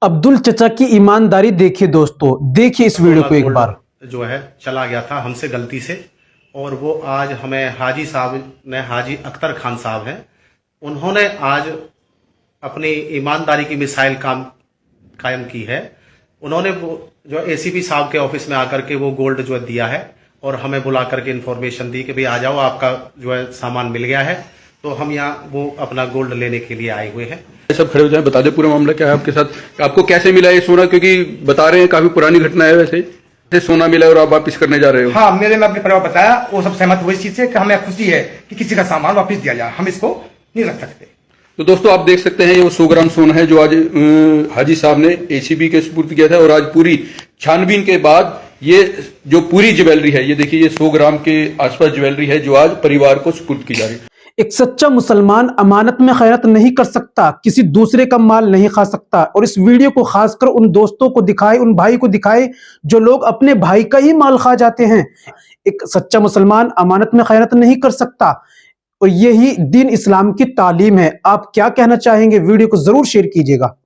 अब्दुल चचा की ईमानदारी देखिए दोस्तों, देखिए इस वीडियो को एक बार। जो है चला गया था हमसे गलती से, और वो आज हमें हाजी साहब ने, हाजी अख्तर खान साहब हैं, उन्होंने आज अपनी ईमानदारी की मिसाइल कायम की है। उन्होंने वो जो एसीपी साहब के ऑफिस में आकर के वो गोल्ड जो है दिया है, और हमें बुला करके इन्फॉर्मेशन दी कि भाई आ जाओ, आपका जो है सामान मिल गया है। तो हम यहाँ वो अपना गोल्ड लेने के लिए आए हुए हैं। सब खड़े हो जाए, बता दे पूरा मामला क्या है आपके साथ, आपको कैसे मिला ये सोना, क्योंकि बता रहे हैं काफी पुरानी घटना है वैसे सोना मिला और आप वापस करने जा रहे हो। हाँ, मेरे में अपने परिवार बताया, वो सब सहमत हुए इस चीज से कि हमें खुशी है कि किसी का सामान वापस दिया जाए, हम इसको नहीं रख सकते। तो दोस्तों आप देख सकते हैं ये वो 100 ग्राम सोना है जो आज हाजी साहब ने एसीबी के सुपुर्द किया था, और आज पूरी छानबीन के बाद ये जो पूरी ज्वेलरी है, ये देखिए ये 100 ग्राम के आसपास ज्वेलरी है जो आज परिवार को सुपुर्द की जा रही है। एक सच्चा मुसलमान अमानत में खयानत नहीं कर सकता, किसी दूसरे का माल नहीं खा सकता। और इस वीडियो को खासकर उन दोस्तों को दिखाए, उन भाई को दिखाए जो लोग अपने भाई का ही माल खा जाते हैं। एक सच्चा मुसलमान अमानत में खयानत नहीं कर सकता, और यही दीन इस्लाम की तालीम है। आप क्या कहना चाहेंगे, वीडियो को जरूर शेयर कीजिएगा।